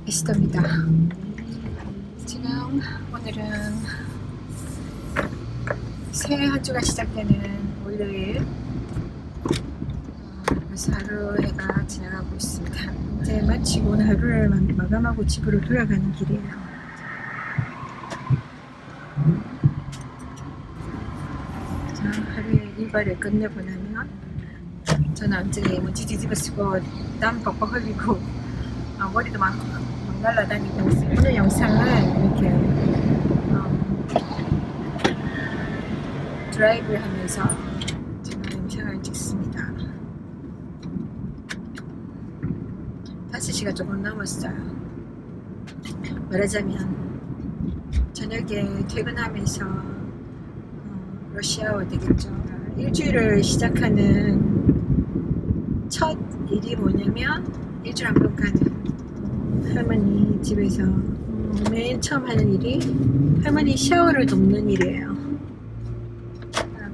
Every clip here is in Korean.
에스더입니다. 지금 오늘은 새해 한 주가 시작되는 월요일, 벌써 하루가 지나가고 있습니다. 이제 마치고 오늘 하루를 마감하고 집으로 돌아가는 길이에요. 자, 하루의 일과를 끝내고 나면 저는 언제 먼지 뒤집어 쓰고 땀 벅벅 흘리고 머리도 막 날라다니고 있어요. 오늘 영상은 이렇게 드라이브를 하면서 제가 영상을 찍습니다. 5시가 조금 넘었어요. 말하자면 저녁에 퇴근하면서 러시아워 되겠죠. 일주일을 시작하는 첫 일이 뭐냐면 일주일 한 번 가는 할머니 집에서 맨 처음 하는 일이 할머니 샤워를 돕는 일이에요.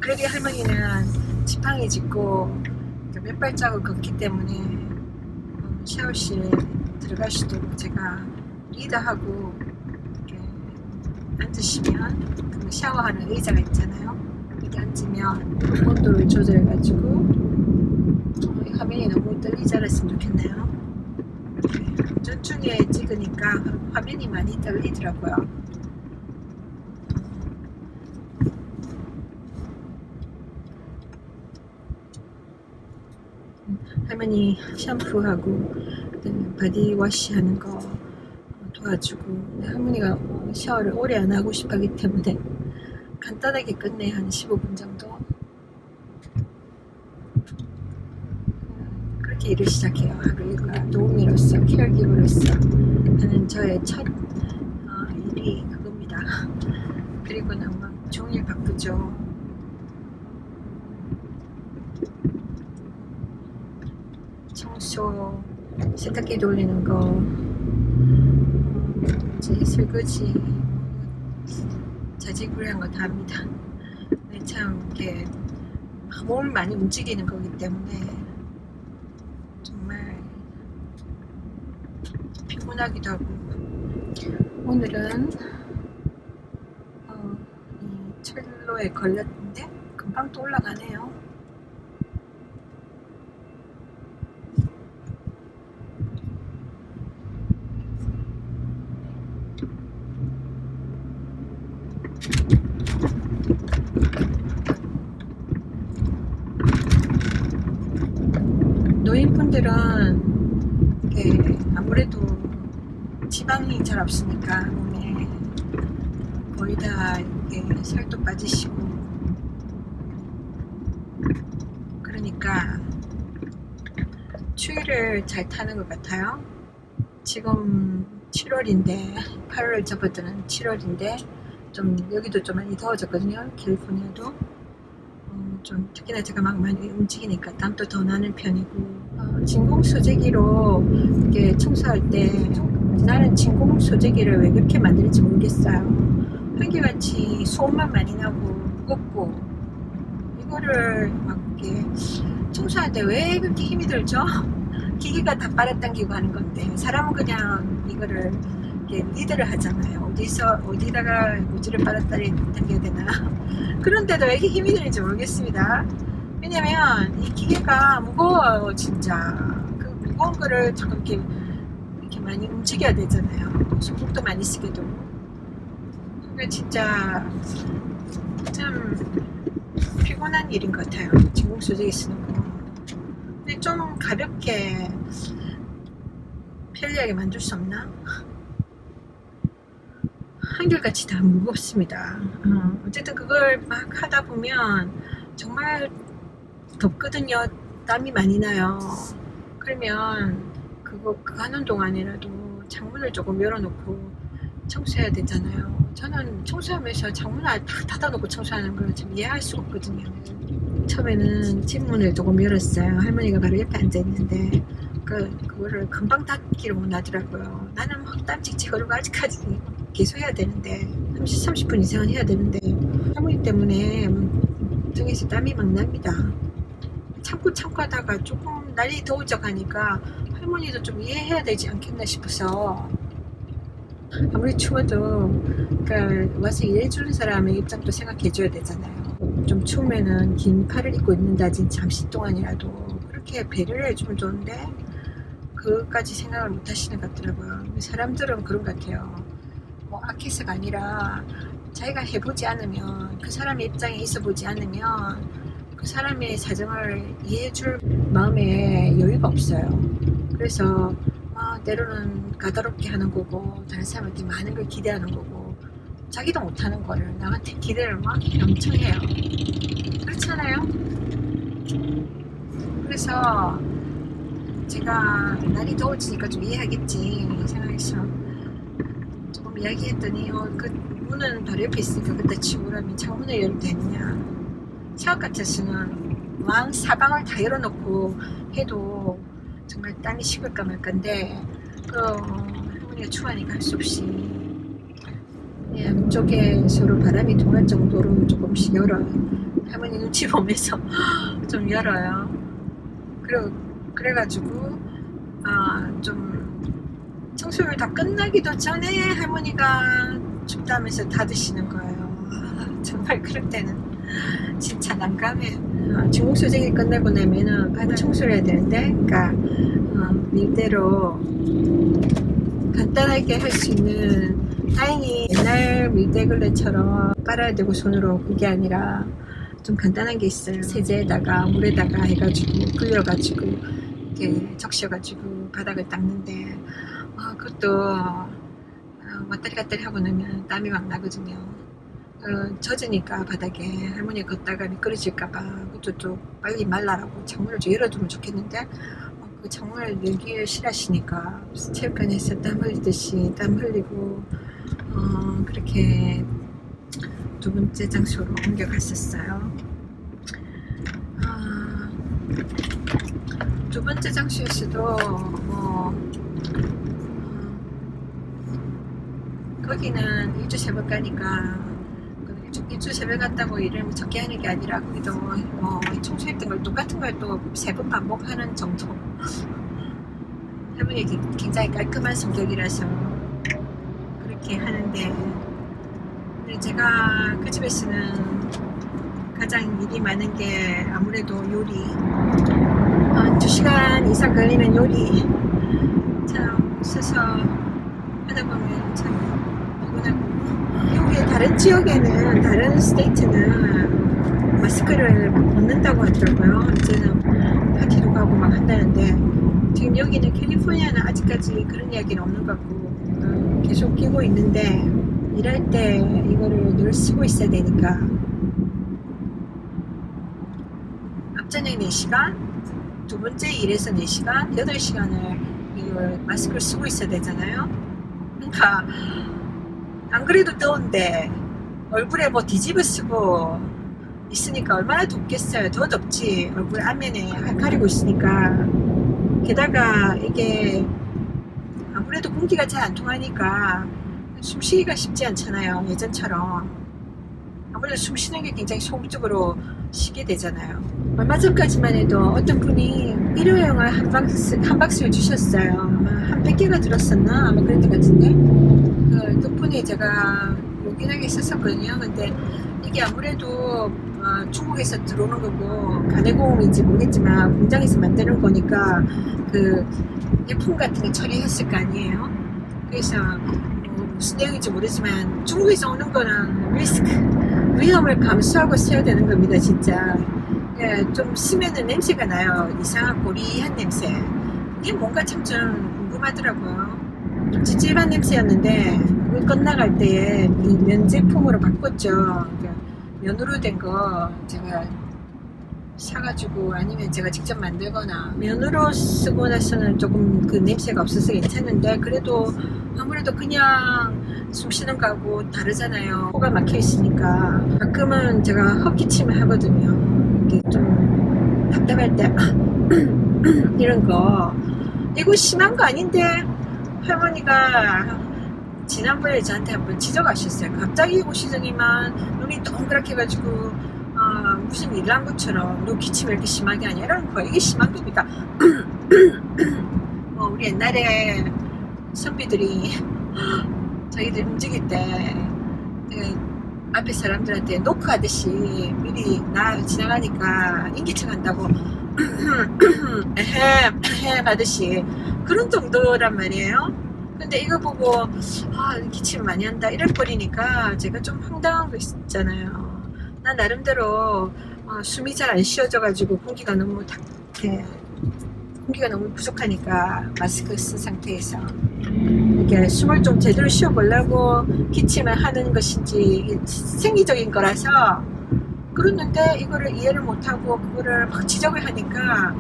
그래도 할머니는 지팡이 짚고 몇 발자국 걷기 때문에 샤워실에 들어갈 수도 제가 리드하고 이렇게 앉으시면 그 샤워하는 의자가 있잖아요. 이렇게 앉으면 온도를 조절해가지고 화면이 너무 떨리지 않았으면 좋겠네요. 운전 중에 찍으니까 화면이 많이 떨리더라고요. 할머니 샴푸하고 바디워시 하는 거 도와주고, 할머니가 샤워를 오래 안 하고 싶어 하기 때문에 간단하게 끝내 한 15분 정도 그렇게 일을 시작해요. 하루 일과 도우미로서, 케어기버로서 하는 저의 첫 일이 그겁니다. 그리고는 막 종일 바쁘죠. 청소, 세탁기 돌리는 거, 이제 설거지, 자지구레한 거 다 합니다. 참 이렇게 몸을 많이 움직이는 거기 때문에 정말 피곤하기도 하고. 오늘은 이 철로에 걸렸는데 금방 또 올라가네요. 노인분들은 아무래도 지방이 잘 없으니까 몸에 거의 다 살도 빠지시고, 그러니까 추위를 잘 타는 것 같아요. 지금 7월인데 8월 접어드는 7월인데 좀 여기도 좀 많이 더워졌거든요. 캘리포니아도 좀 특히나 제가 막 많이 움직이니까 땀도 더 나는 편이고, 진공 소재기로 이렇게 청소할 때 나는 진공 소재기를 왜 그렇게 만드는지 모르겠어요. 한결같이 소음만 많이 나고 무겁고, 이거를 막 이렇게 청소할 때 왜 그렇게 힘이 들죠? 기계가 다 빨아당기고 하는 건데 사람은 그냥 이거를 이렇게 리드를 하잖아요. 어디다가 무지를 빨아당겨야 되나. 그런데도 왜 이렇게 힘이 드는지 모르겠습니다. 왜냐면 이 기계가 무거워요. 진짜 그 무거운 거를 자꾸 이렇게 많이 움직여야 되잖아요. 손목도 많이 쓰게 되고. 그러니까 진짜 참 피곤한 일인 것 같아요. 진공 소재기 쓰는 거. 근데 좀 가볍게 편리하게 만들 수 없나? 한결같이 다 무겁습니다. 어쨌든 그걸 막 하다 보면 정말 덥거든요. 땀이 많이 나요. 그러면 그거 하는 동안이라도 창문을 조금 열어놓고 청소해야 되잖아요. 저는 청소하면서 창문을 다 닫아놓고 청소하는 걸 좀 이해할 수가 없거든요. 처음에는 집 문을 조금 열었어요. 할머니가 바로 옆에 앉아있는데 그거를 금방 닫기를 원하더라고요. 나는 막 땀 칙칙 흐르고 아직까지 계속 해야 되는데 30분 이상은 해야 되는데 할머니 때문에 등에서 땀이 막 납니다. 참고 하다가 조금 날이 더워져 가니까 할머니도 좀 이해해야 되지 않겠나 싶어서 아무리 추워도 그러니까 와서 일해주는 사람의 입장도 생각해줘야 되잖아요. 좀 추우면은 긴 팔을 입고 있는다든지 잠시 동안이라도 그렇게 배려를 해주면 좋은데 그것까지 생각을 못 하시는 것 같더라고요. 사람들은 그런 것 같아요. 뭐 아껴서가 아니라 자기가 해보지 않으면 그 사람의 입장에 있어 보지 않으면 그 사람의 사정을 이해해줄 마음에 여유가 없어요. 그래서 때로는 까다롭게 하는 거고 다른 사람한테 많은 걸 기대하는 거고 자기도 못하는 거를 남한테 기대를 막 엄청 해요. 그렇잖아요. 그래서 제가 날이 더워지니까 좀 이해하겠지 생각해서 조금 이야기했더니 그 문은 바로 옆에 있으니까 그때 치우라면 창문을 열어도 되느냐. 생각 같았으면 왕 사방을 다 열어놓고 해도 정말 땀이 식을까 말건데 할머니가 추하니까 할 수 없이 양쪽에 서로 바람이 통할 정도로 조금씩 열어요. 할머니 눈치 보면서 좀 열어요. 그래가지고 좀 청소를 다 끝나기도 전에 할머니가 춥다면서 닫으시는 거예요. 정말 그럴 때는 진짜 난감해요. 중국소쟁이 끝내고 나면은 바닥 청소를 해야 되는데 그러니까 밀대로 간단하게 할 수 있는 다행히 옛날 밀대걸레처럼 빨아야 되고 손으로 그게 아니라 좀 간단한 게 있어요. 세제에다가 물에다가 해가지고 불려가지고 이렇게 적셔가지고 바닥을 닦는데 그것도 왔다리 갔다리 하고 나면 땀이 막 나거든요. 젖으니까 바닥에 할머니가 걷다가 미끄러질까봐 그것도 좀 빨리 말라라고 창문을 좀 열어두면 좋겠는데 그 창문을 열기를 싫어하시니까 체육관에서 땀 흘리듯이 땀 흘리고 그렇게 두 번째 장소로 옮겨갔었어요. 두 번째 장소에서도 거기는 일주 세번 가니까 일주 세번 갔다고 일을 적게 하는 게 아니라 거기도 청소했던 걸 똑같은 걸 또 세 번 반복하는 정도. 할머니 굉장히 깔끔한 성격이라서 그렇게 하는데 근데 제가 그 집에서는 가장 일이 많은 게 아무래도 요리. 2시간 이상 걸리는 요리 참 서서 하다 보면 참 피곤하고 미국의 다른 지역에는 다른 스테이트는 마스크를 벗는다고 하더라고요. 이제는 파티도 가고 막 한다는데 지금 여기는 캘리포니아는 아직까지 그런 이야기는 없는 것 같고 계속 끼고 있는데 일할 때 이거를 늘 쓰고 있어야 되니까 앞전에 4시간 두 번째 일에서 4시간 8시간을 이걸 마스크를 쓰고 있어야 되잖아요. 그러니까 안 그래도 더운데 얼굴에 뭐 뒤집어 쓰고 있으니까 얼마나 덥겠어요. 더 덥지. 얼굴 앞면에 가리고 있으니까. 게다가 이게 아무래도 공기가 잘 안 통하니까 숨쉬기가 쉽지 않잖아요. 예전처럼. 아무래도 숨쉬는 게 굉장히 소극적으로 쉬게 되잖아요. 얼마 전까지만 해도 어떤 분이 일회용을 한 박스를 주셨어요. 아마 한 100개가 들었었나? 아마 그랬던 것 같은데. 그 덕분에 제가 요긴하게 썼었거든요. 근데 이게 아무래도 중국에서 들어오는 거고 가내공인지 모르겠지만 공장에서 만드는 거니까 그 예품 같은 게 처리했을 거 아니에요. 그래서 무슨 내용인지 모르지만 중국에서 오는 거는 위험을 감수하고 써야 되는 겁니다. 진짜. 예, 좀 쓰면은 냄새가 나요. 이상한 고리한 냄새. 그게 뭔가 참 좀 궁금하더라고요. 좀 찝찝한 냄새였는데 그걸 끝나갈 때에 면 제품으로 바꿨죠. 그러니까 면으로 된 거 제가 사가지고 아니면 제가 직접 만들거나 면으로 쓰고 나서는 조금 그 냄새가 없어서 괜찮은데 그래도 아무래도 그냥 숨 쉬는 거하고 다르잖아요. 코가 막혀 있으니까 가끔은 제가 헛기침을 하거든요. 이게 좀 답답할 때 이런 거 이거 심한 거 아닌데 할머니가 지난번에 저한테 한번 지적하셨어요. 갑자기 오시더니만 눈이 동그랗게 해가지고 무슨 일 한 것처럼 너 기침이 이렇게 심하게 하냐 이러는 거예요. 이게 심한 겁니다. 우리 옛날에 선비들이 자기들 움직일 때 앞에 사람들한테 노크하듯이 미리 나 지나가니까 인기척 한다고 에헴 에헴 하듯이 그런 정도란 말이에요. 근데 이거 보고 기침 많이 한다 이럴 뻔이니까 제가 좀 황당한 거 있잖아요. 나 나름대로 숨이 잘 안 쉬어져가지고 공기가 너무 부족하니까 마스크 쓴 상태에서 이렇게 숨을 좀 제대로 쉬어보려고 기침을 하는 것인지 생리적인 거라서 그랬는데 이거를 이해를 못하고 그거를 막 지적을 하니까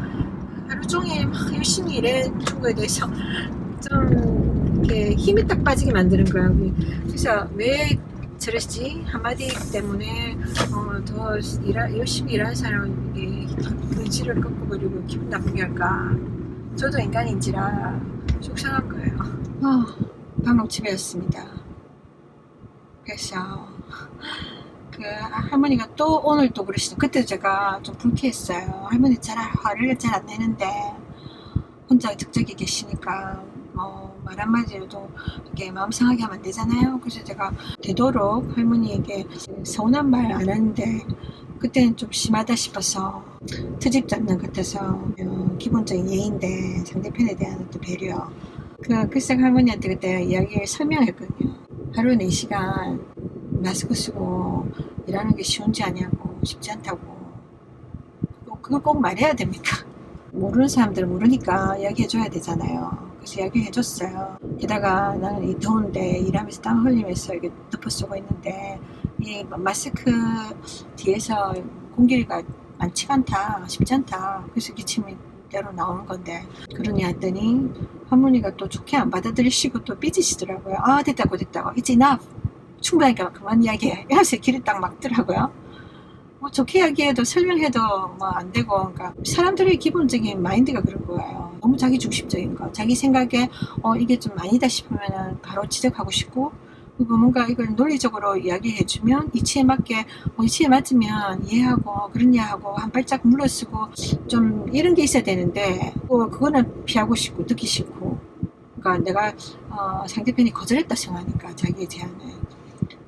하루 종일 막 열심히 일해준 거에 대해서 좀 이렇게 힘이 딱 빠지게 만드는 거야. 그래서 왜 저러지? 한마디 때문에 더 열심히 일하는 사람에게 의지를 꺾어버리고 기분 나쁘게 할까? 저도 인간인지라 속상한 거예요. 방금 집에 왔습니다. 그래서 그 할머니가 또 오늘 또 그러시죠. 그때 제가 좀 불쾌했어요. 할머니 화를 잘 안 내는데 혼자 적적이 계시니까 말 한마디로도 이렇게 마음 상하게 하면 안 되잖아요. 그래서 제가 되도록 할머니에게 서운한 말 안 하는데 그때는 좀 심하다 싶어서 트집 잡는 것 같아서 기본적인 예인데 상대편에 대한 또 배려. 글쎄 할머니한테 그때 이야기를 설명했거든요. 하루 4시간 마스크 쓰고 일하는 게 쉬운지 아냐고, 쉽지 않다고. 그걸 꼭 말해야 됩니까? 모르는 사람들은 모르니까 이야기해줘야 되잖아요. 그래서 이야기해줬어요. 게다가 나는 이 더운데 일하면서 땀 흘리면서 이렇게 덮어 쓰고 있는데 이 마스크 뒤에서 공기가 많지가 않다, 쉽지 않다. 그래서 기침이 대로 나오는 건데 그러니 했더니 할머니가 또 좋게 안 받아들이시고 또 삐지시더라고요. 됐다고 It's enough. 충분하니까 그만 이야기해. 이러면서 길을 딱 막더라고요. 좋게 이야기해도 설명해도 안 되고, 그러니까 사람들의 기본적인 마인드가 그런 거예요. 너무 자기 중심적인 거. 자기 생각에 이게 좀 아니다 싶으면 바로 지적하고 싶고, 그리고 뭔가 이걸 논리적으로 이야기해주면 이치에 맞게 이치에 맞으면 이해하고 그러냐하고 한 발짝 물러쓰고 좀 이런 게 있어야 되는데 그거는 피하고 싶고 듣기 싫고, 그러니까 내가 상대편이 거절했다 생각하니까 자기의 제안을.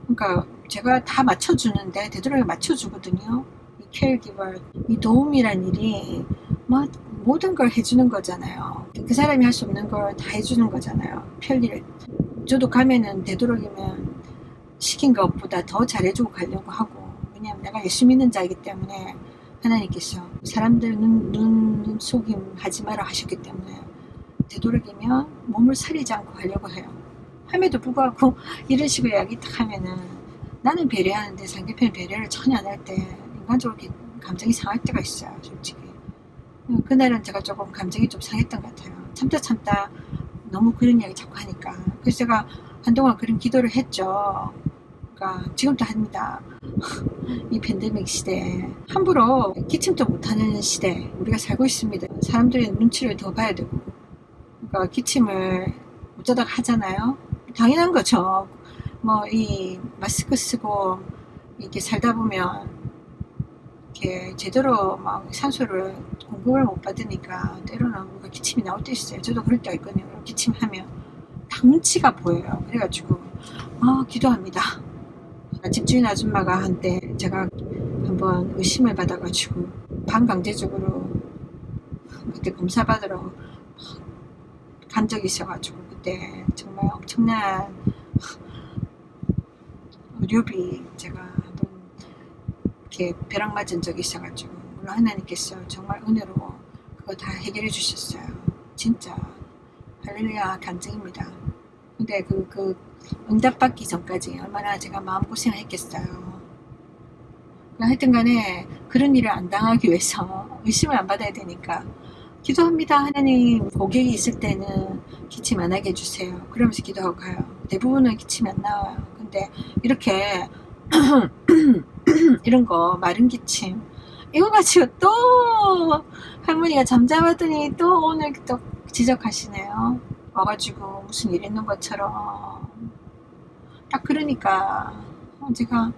그러니까 제가 다 맞춰주는데 되도록 맞춰주거든요. 이 케어기버, 이 도움이란 일이 모든 걸 해주는 거잖아요. 그 사람이 할 수 없는 걸 다 해주는 거잖아요. 편리를. 저도 가면은 되도록이면 시킨 것보다 더 잘해주고 가려고 하고, 왜냐면 내가 예수 믿는 자이기 때문에 하나님께서 사람들 눈 속임 하지 마라 하셨기 때문에 되도록이면 몸을 사리지 않고 하려고 해요. 함에도 불구하고 이런 식으로 이야기 딱 하면은 나는 배려하는데 상대편 배려를 전혀 안 할 때 인간적으로 이렇게 감정이 상할 때가 있어요. 솔직히 그날은 제가 조금 감정이 좀 상했던 것 같아요. 참다 너무 그런 이야기 자꾸 하니까. 그래서 제가 한동안 그런 기도를 했죠. 그러니까 지금도 합니다. 이 팬데믹 시대에 함부로 기침도 못하는 시대 우리가 살고 있습니다. 사람들의 눈치를 더 봐야 되고, 그러니까 기침을 어쩌다가 하잖아요. 당연한 거죠. 이 마스크 쓰고 이렇게 살다 보면 이렇게 제대로 산소를 공급을 못 받으니까 때로는 뭔가 기침이 나올 때 있어요. 저도 그럴 때가 있거든요. 기침하면 딱 눈치가 보여요. 그래가지고 기도합니다. 집주인 아줌마가 한때 제가 한번 의심을 받아가지고 반강제적으로 그때 검사 받으러 간 적이 있어가지고 그때 정말 엄청난 의료비 제가 한번 이렇게 벼락 맞은 적이 있어가지고, 물론 하나님께서 정말 은혜로 그거 다 해결해 주셨어요. 진짜 할렐루야 간증입니다. 근데 그 응답받기 전까지 얼마나 제가 마음고생을 했겠어요. 하여튼 간에 그런 일을 안 당하기 위해서 의심을 안 받아야 되니까 기도합니다. 하나님, 고객이 있을 때는 기침 안 하게 해주세요. 그러면서 기도하고 가요. 대부분은 기침이 안 나와요. 근데 이렇게 이런 거 마른 기침 이거 가지고 또 할머니가 잠잠하더니 또 오늘 또 지적하시네요. 와가지고 무슨 일 있는 것처럼. 딱 그러니까 제가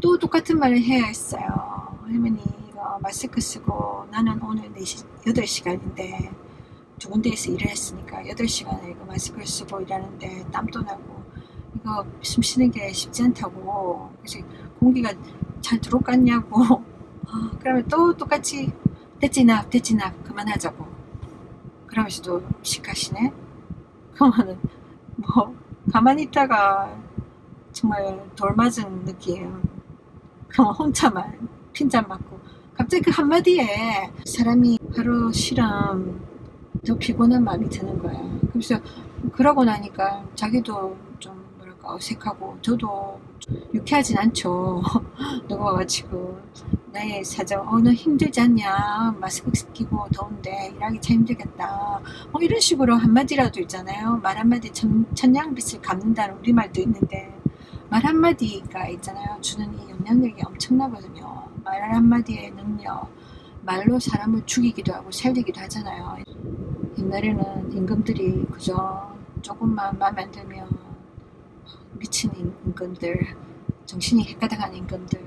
또 똑같은 말을 해야 했어요. 할머니 이거 마스크 쓰고 나는 오늘 8시간인데 두 군데에서 일을 했으니까 8시간을 이거 마스크를 쓰고 일하는데 땀도 나고 이거 숨 쉬는 게 쉽지 않다고. 그래서 공기가 잘 들어갔냐고. 그러면 또 똑같이 됐지 나 그만하자고. 그러면서 또 식하시네. 그러면은 뭐 가만히 있다가 정말 돌 맞은 느낌. 그럼 혼자만 핀잔 맞고 갑자기 그 한마디에 사람이 하루 쉬람 더 피곤한 마음이 드는 거야. 그래서 그러고 나니까 자기도 좀 뭐랄까 어색하고 저도 유쾌하진 않죠. 누가 와가지고 나의 사정 너 힘들지 않냐 마스크 끼고 더운데 일하기 참 힘들겠다 이런 식으로 한마디라도 있잖아요. 말 한마디 천냥빚을 갚는다는 우리말도 있는데 말 한마디가 있잖아요. 주는 이 영향력이 엄청나거든요. 말 한마디의 능력, 말로 사람을 죽이기도 하고 살리기도 하잖아요. 옛날에는 임금들이 그저 조금만 마음에 안 들면 미친 임금들, 정신이 헷가닥한 임금들,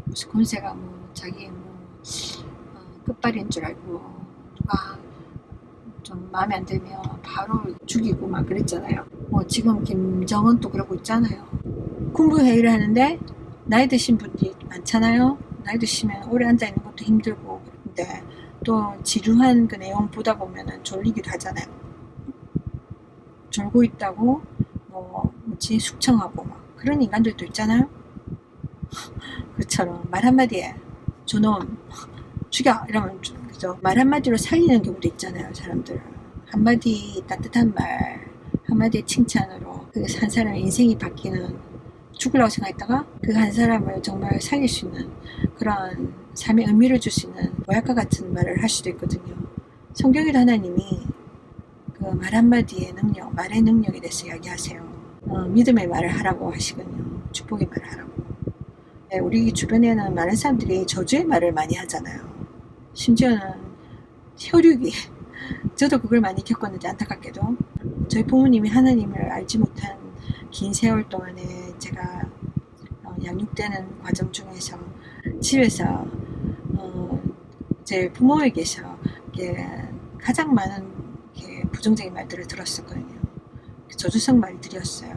무슨 권세가 뭐 자기 끝발인 줄 알고 누가 좀 마음에 안 들면 바로 죽이고 막 그랬잖아요. 지금 김정은도 그러고 있잖아요. 군부회의를 하는데 나이 드신 분들이 많잖아요. 나이 드시면 오래 앉아있는 것도 힘들고 그런데 또 지루한 그 내용 보다 보면은 졸리기도 하잖아요. 졸고 있다고 뭐지 숙청하고 막 그런 인간들도 있잖아요. 그처럼 말 한마디에 저놈 죽여 이러면 그죠? 말 한마디로 살리는 경우도 있잖아요. 사람들 한마디 따뜻한 말 한마디의 칭찬으로 그래서 한 사람의 인생이 바뀌는 죽으려고 생각했다가 그 한 사람을 정말 살릴 수 있는 그런 삶의 의미를 줄 수 있는 모약과 같은 말을 할 수도 있거든요. 성경에도 하나님이 그 말 한마디의 능력, 말의 능력에 대해서 이야기하세요. 믿음의 말을 하라고 하시거든요. 축복의 말을 하라고. 네, 우리 주변에는 많은 사람들이 저주의 말을 많이 하잖아요. 심지어는 혈육이 저도 그걸 많이 겪었는데 안타깝게도 저희 부모님이 하나님을 알지 못한 긴 세월 동안에 제가 양육되는 과정 중에서 집에서 제 부모에게서 가장 많은 부정적인 말들을 들었었거든요. 저주성 말들이었어요.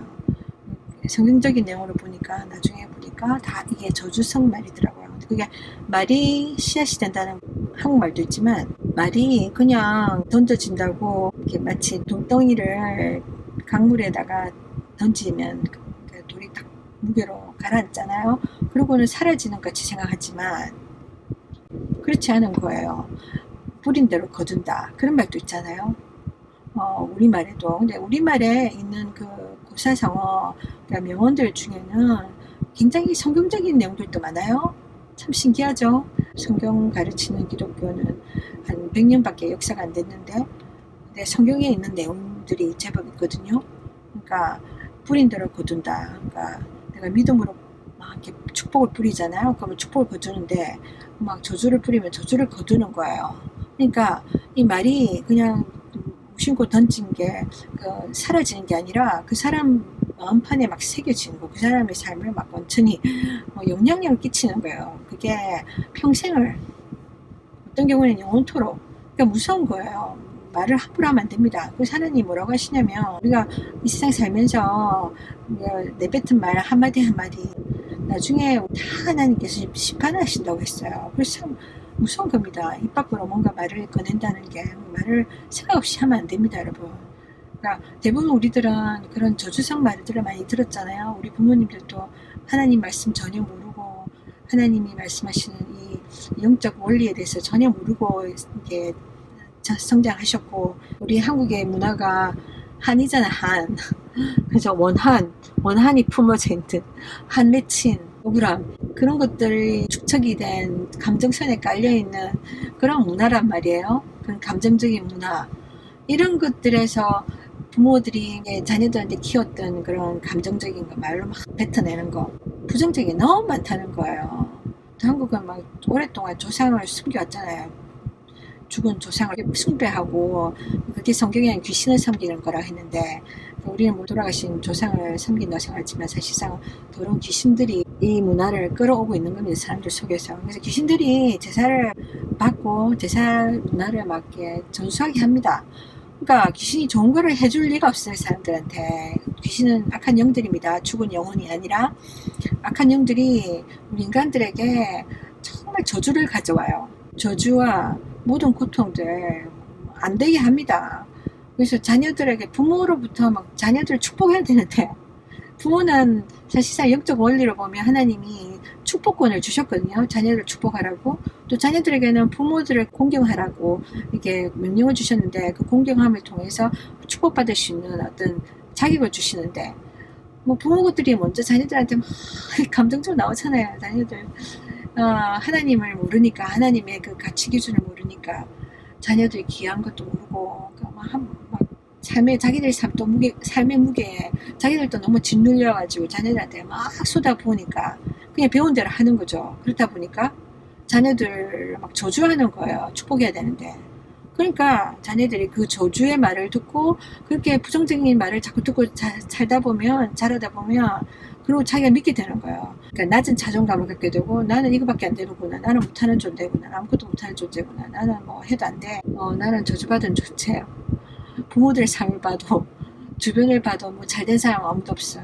성경적인 내용으로 보니까 나중에 보니까 다 이게 저주성 말이더라고요. 그게 말이 씨앗이 된다는 한국말도 있지만 말이 그냥 던져진다고 이렇게 마치 돌덩이를 강물에다가 던지면 돌이 딱 무게로 가라앉잖아요. 그러고는 사라지는 같이 생각하지만 그렇지 않은 거예요. 뿌린 대로 거둔다 그런 말도 있잖아요. 우리말에도. 근데 우리말에 있는 그 고사성어 그러니까 명언들 중에는 굉장히 성경적인 내용들도 많아요. 참 신기하죠. 성경 가르치는 기독교는 한 100년밖에 역사가 안 됐는데 근데 성경에 있는 내용들이 제법 있거든요. 그러니까 뿌린 대로 거둔다. 그러니까 내가 믿음으로 막 이렇게 축복을 뿌리잖아요. 그러면 축복을 거두는데 막 저주를 뿌리면 저주를 거두는 거예요. 그러니까 이 말이 그냥 무심코 던진 게 사라지는 게 아니라 그 사람 마음판에 막 새겨지는 거, 그 사람의 삶을 막 완전히 영향력을 끼치는 거예요. 그게 평생을 어떤 경우는 영원토록 그러니까 무서운 거예요. 말을 함부로 하면 안 됩니다. 그래서 하나님이 뭐라고 하시냐면 우리가 이 세상 살면서 내뱉은 말 한마디 한마디 나중에 다 하나님께서 심판하신다고 했어요. 그래서 참 무서운 겁니다. 입 밖으로 뭔가 말을 꺼낸다는 게 말을 생각 없이 하면 안 됩니다, 여러분. 그러니까 대부분 우리들은 그런 저주성 말들을 많이 들었잖아요. 우리 부모님들도 하나님 말씀 전혀 모르고 하나님이 말씀하시는 이 영적 원리에 대해서 전혀 모르고 이렇게 성장하셨고 우리 한국의 문화가 한이잖아, 한. 그래서 원한이 품어져 있는 한 맺힌 억울함 그런 것들이 축적이 된 감정선에 깔려있는 그런 문화란 말이에요. 그런 감정적인 문화 이런 것들에서 부모들이 자녀들한테 키웠던 그런 감정적인 거 말로 막 뱉어내는 거 부정적인 게 너무 많다는 거예요. 한국은 막 오랫동안 조상을 숨겨왔잖아요. 죽은 조상을 숭배하고 그게 성경에는 귀신을 섬기는 거라 했는데 우리는 돌아가신 조상을 섬긴다고 생각하지만 사실상 더러운 귀신들이 이 문화를 끌어오고 있는 겁니다. 사람들 속에서. 그래서 귀신들이 제사를 받고 제사 문화를 막 이렇게 전수하게 합니다. 그러니까 귀신이 좋은 거를 해줄 리가 없어요. 사람들한테. 귀신은 악한 영들입니다. 죽은 영혼이 아니라 악한 영들이 우리 인간들에게 정말 저주를 가져와요. 저주와 모든 고통들 안 되게 합니다. 그래서 자녀들에게 부모로부터 막 자녀들을 축복해야 되는데, 부모는 사실상 영적 원리로 보면 하나님이 축복권을 주셨거든요. 자녀를 축복하라고. 또 자녀들에게는 부모들을 공경하라고 이렇게 명령을 주셨는데, 그 공경함을 통해서 축복받을 수 있는 어떤 자격을 주시는데, 뭐 부모들이 먼저 자녀들한테 막 감정적으로 나오잖아요. 자녀들 하나님을 모르니까, 하나님의 그 가치 기준을 모르니까 자녀들이 귀한 것도 모르고, 막 자기들 삶의 무게에 자기들도 너무 짓눌려가지고 자녀들한테 막 쏟아부으니까 그냥 배운 대로 하는 거죠. 그렇다 보니까 자녀들 막 저주하는 거예요. 축복해야 되는데. 그러니까 자녀들이 그 저주의 말을 듣고 그렇게 부정적인 말을 자꾸 듣고 자라다 보면 그리고 자기가 믿게 되는 거예요. 그러니까 낮은 자존감을 갖게 되고, 나는 이거밖에 안 되는구나, 나는 못하는 존재구나, 아무것도 못하는 존재구나, 나는 뭐 해도 안 돼, 나는 저주받은 존재예요. 부모들의 삶을 봐도 주변을 봐도 뭐 잘된 사람 아무도 없어요.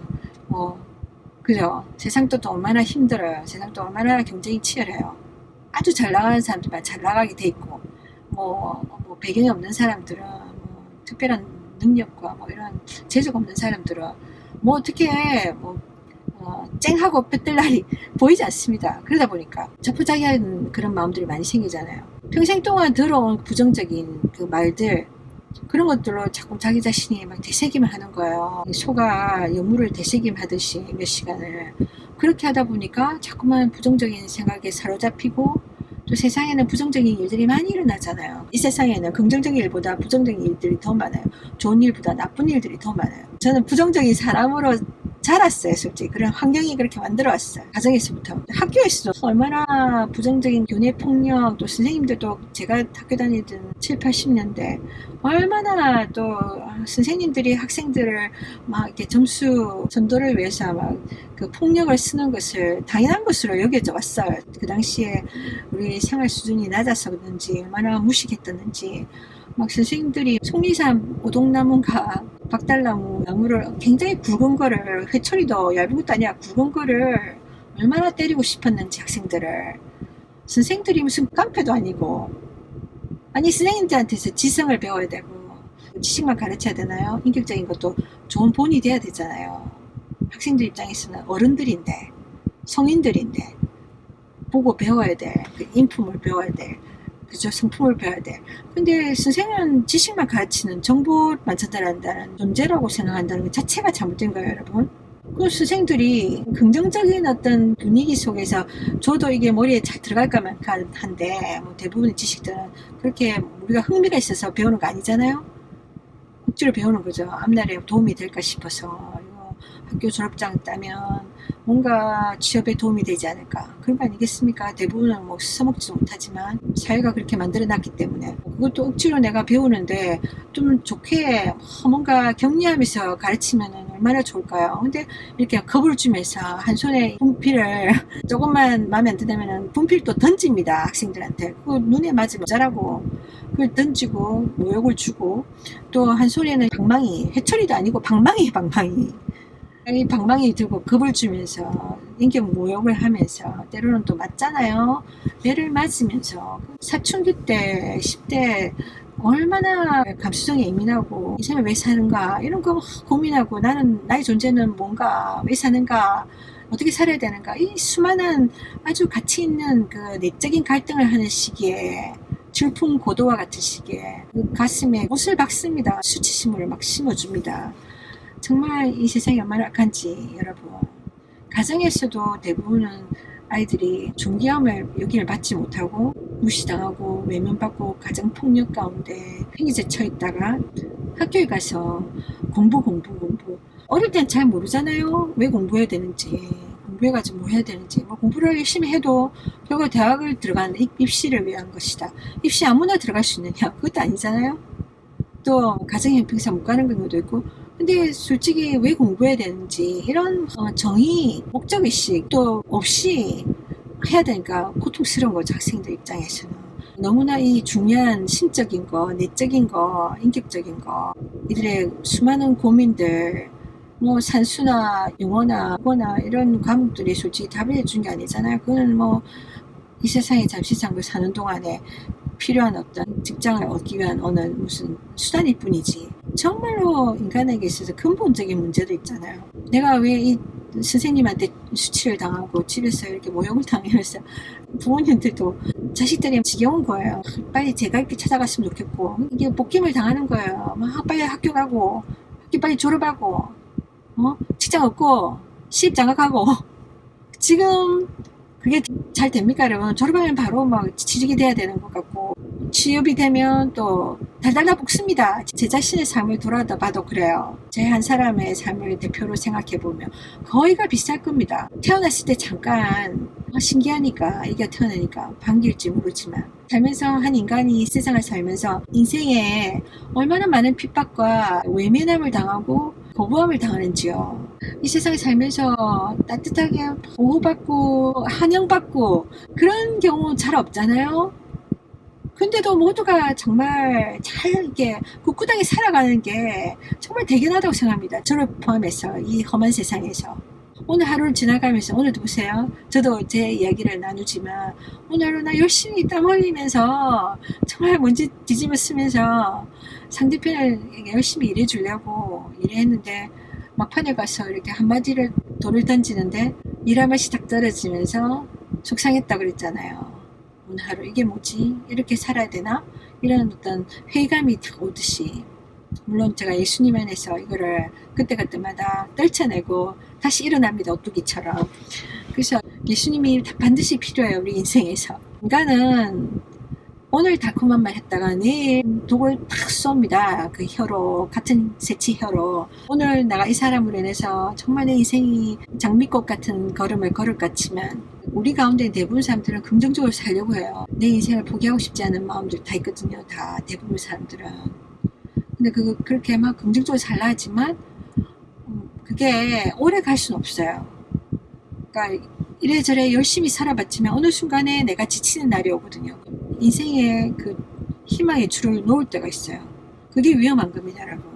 그죠? 세상도 또 얼마나 힘들어요. 세상도 얼마나 경쟁이 치열해요. 아주 잘 나가는 사람들만 잘 나가게 돼 있고, 뭐 배경이 없는 사람들은 뭐 특별한 능력과 뭐 이런 재주가 없는 사람들은 뭐 어떻게 쨍하고 뼈뜰 날이 보이지 않습니다. 그러다 보니까 자포자기한 그런 마음들이 많이 생기잖아요. 평생 동안 들어온 부정적인 그 말들, 그런 것들로 자꾸 자기 자신이 막 되새김을 하는 거예요. 소가 여물을 되새김 하듯이 몇 시간을. 그렇게 하다 보니까 자꾸만 부정적인 생각에 사로잡히고, 또 세상에는 부정적인 일들이 많이 일어나잖아요. 이 세상에는 긍정적인 일보다 부정적인 일들이 더 많아요. 좋은 일보다 나쁜 일들이 더 많아요. 저는 부정적인 사람으로 자랐어요. 솔직히 그런 환경이 그렇게 만들어 왔어요. 가정에서부터. 학교에서도 얼마나 부정적인 교내폭력, 또 선생님들도 제가 학교 다니던 7, 80년대 얼마나 또 선생님들이 학생들을 막 이렇게 점수 전도를 위해서 막 그 폭력을 쓰는 것을 당연한 것으로 여겨져 왔어요. 그 당시에 우리 생활 수준이 낮아서 그런지 얼마나 무식했었는지, 막 선생님들이 속리산 오동나무인가 박달나무 나무를 굉장히 굵은 거를, 회초리도 얇은 것도 아니야, 굵은 거를 얼마나 때리고 싶었는지 학생들을. 선생들이 무슨 깡패도 아니고, 아니 선생님들한테서 지성을 배워야 되고 지식만 가르쳐야 되나요? 인격적인 것도 좋은 본이 돼야 되잖아요. 학생들 입장에서는 어른들인데, 성인들인데 보고 배워야 돼. 그 인품을 배워야 돼. 그죠? 성품을 배워야 돼. 근데 선생은 지식만 가르치는, 정보만 전달한다는 존재라고 생각한다는 것 자체가 잘못된 거예요, 여러분. 그 선생들이 긍정적인 어떤 분위기 속에서 저도 이게 머리에 잘 들어갈까만 한데, 뭐 대부분의 지식들은 그렇게 우리가 흥미가 있어서 배우는 거 아니잖아요. 억지로 배우는 거죠. 앞날에 도움이 될까 싶어서. 학교 졸업장 따면 뭔가 취업에 도움이 되지 않을까, 그런 거 아니겠습니까? 대부분은 뭐 써먹지도 못하지만 사회가 그렇게 만들어놨기 때문에 그것도 억지로 내가 배우는데 좀 좋게 뭔가 격려하면서 가르치면 얼마나 좋을까요? 근데 이렇게 겁을 주면서 한 손에 분필을 조금만 마음에 안 든다면 분필 또 던집니다. 학생들한테. 그거 눈에 맞으면 어쩌라고. 그걸 던지고 모욕을 주고, 또 한 손에는 방망이, 회초리도 아니고 방망이 이 방망이 들고 겁을 주면서 인격 모욕을 하면서, 때로는 또 맞잖아요. 매를 맞으면서. 사춘기 때 10대 얼마나 감수성이 예민하고, 이 사람이 왜 사는가 이런 거 고민하고, 나의 존재는 뭔가, 왜 사는가, 어떻게 살아야 되는가, 이 수많은 아주 가치 있는 그 내적인 갈등을 하는 시기에, 질풍고도와 같은 시기에 그 가슴에 못을 박습니다. 수치심을 막 심어줍니다. 정말 이 세상이 얼마나 악한지. 여러분, 가정에서도 대부분은 아이들이 존귀함을 여기를 받지 못하고 무시당하고 외면받고 가정폭력 가운데 팽이제 쳐있다가 학교에 가서 공부. 어릴 땐 잘 모르잖아요. 왜 공부해야 되는지, 공부해가지고 뭐 해야 되는지. 뭐 공부를 열심히 해도 결국 대학을 들어가는 입시를 위한 것이다. 입시 아무나 들어갈 수 있느냐? 그것도 아니잖아요. 또 가정형평사 못 가는 경우도 있고, 근데 솔직히 왜 공부해야 되는지 이런 정의, 목적의식도 없이 해야 되니까 고통스러운 거죠. 학생들 입장에서는. 너무나 이 중요한 신적인 거, 내적인 거, 인격적인 거, 이들의 수많은 고민들, 뭐 산수나 영어나 국어나 이런 과목들이 솔직히 답을 해준 게 아니잖아요. 그거는 뭐 이 세상에 잠시 잠깐 사는 동안에 필요한 어떤 직장을 얻기 위한 어느 무슨 수단일 뿐이지, 정말로 인간에게 있어서 근본적인 문제도 있잖아요. 내가 왜 이 선생님한테 수치를 당하고 집에서 이렇게 모욕을 당하면서 부모님들도 자식들이 지겨운 거예요. 빨리 제가 이렇게 찾아갔으면 좋겠고, 이게 복김을 당하는 거예요. 막 빨리 학교 가고, 학교 빨리 졸업하고, 직장 얻고, 시입 장악하고. 지금 그게 잘 됩니까, 여러분? 졸업하면 바로 막 취직이 돼야 되는 것 같고, 취업이 되면 또 달달달 볶습니다. 제 자신의 삶을 돌아다 봐도 그래요. 제 한 사람의 삶을 대표로 생각해보면 거의가 비슷할 겁니다. 태어났을 때 잠깐 신기하니까, 이게 태어나니까 반길지 모르지만, 살면서 한 인간이 세상을 살면서 인생에 얼마나 많은 핍박과 외면함을 당하고 거부함을 당하는지요. 이 세상에 살면서 따뜻하게 보호받고 환영받고 그런 경우 잘 없잖아요. 근데도 모두가 정말 잘 이렇게 굳굳하게 살아가는 게 정말 대견하다고 생각합니다. 저를 포함해서 이 험한 세상에서. 오늘 하루를 지나가면서, 오늘도 보세요. 저도 제 이야기를 나누지만 오늘 하루 나 열심히 땀 흘리면서 정말 먼지 뒤집어 쓰면서 상대편을 열심히 일해주려고 일했는데, 막판에 가서 이렇게 한마디를 돌을 던지는데 일할 맛이 딱 떨어지면서 속상했다고 그랬잖아요. 오늘 하루 이게 뭐지? 이렇게 살아야 되나? 이런 어떤 회의감이 오듯이, 물론 제가 예수님 안에서 이거를 그때그때마다 떨쳐내고 다시 일어납니다. 오뚜기처럼. 그래서 예수님이 반드시 필요해요. 우리 인생에서. 인간은 오늘 달콤한 말 했다가 내일 독을 탁 쏩니다. 그 혀로, 같은 새치 혀로. 오늘 내가 이 사람으로 인해서 정말 내 인생이 장미꽃 같은 걸음을 걸을 것 같지만, 우리 가운데 대부분 사람들은 긍정적으로 살려고 해요. 내 인생을 포기하고 싶지 않은 마음들 다 있거든요. 다 대부분 사람들은. 근데 그렇게 막 긍정적으로 살라 하지만 그게 오래 갈 수는 없어요. 그러니까 이래저래 열심히 살아봤지만 어느 순간에 내가 지치는 날이 오거든요. 인생의 그 희망의 줄을 놓을 때가 있어요. 그게 위험한 겁니다, 여러분.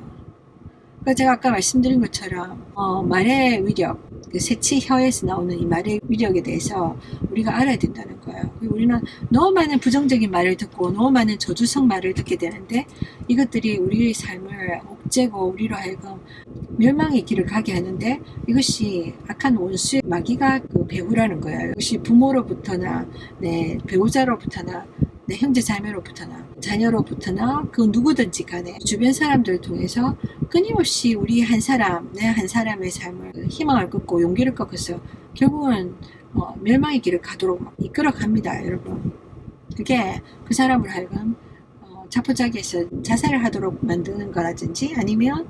그러니까 제가 아까 말씀드린 것처럼 말의 위력, 그 새치 혀에서 나오는 이 말의 위력에 대해서 우리가 알아야 된다는 거예요. 우리는 너무 많은 부정적인 말을 듣고 너무 많은 저주성 말을 듣게 되는데, 이것들이 우리의 삶을 옥죄고 우리로 하여금 멸망의 길을 가게 하는데, 이것이 악한 원수의 마귀가 그 배후라는 거예요. 이것이 부모로부터나 내 배우자로부터나 내 형제 자매로부터나 자녀로부터나 그 누구든지 간에 주변 사람들을 통해서 끊임없이 우리 한 사람, 내 한 사람의 삶을 희망을 끊고 용기를 꺾어서 결국은 멸망의 길을 가도록 이끌어 갑니다, 여러분. 그게 그 사람을 하여금 자포자기해서 자살을 하도록 만드는 거라든지, 아니면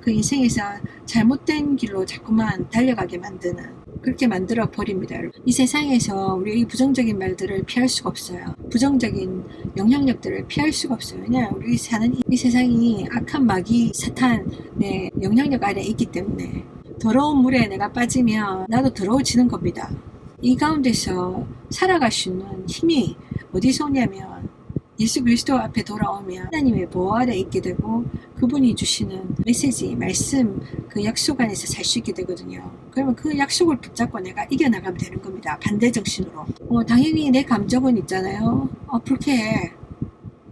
그 인생에서 잘못된 길로 자꾸만 달려가게 만드는, 그렇게 만들어 버립니다. 이 세상에서 우리 이 부정적인 말들을 피할 수가 없어요. 부정적인 영향력들을 피할 수가 없어요. 왜냐하면 우리 사는 이 세상이 악한 마귀 사탄의 영향력 아래에 있기 때문에, 더러운 물에 내가 빠지면 나도 더러워지는 겁니다. 이 가운데서 살아갈 수 있는 힘이 어디서 오냐면, 예수 그리스도 앞에 돌아오면 하나님의 보호 아래 있게 되고, 그분이 주시는 메시지, 말씀, 그 약속 안에서 살 수 있게 되거든요. 그러면 그 약속을 붙잡고 내가 이겨나가면 되는 겁니다. 반대 정신으로. 당연히 내 감정은 있잖아요. 불쾌해.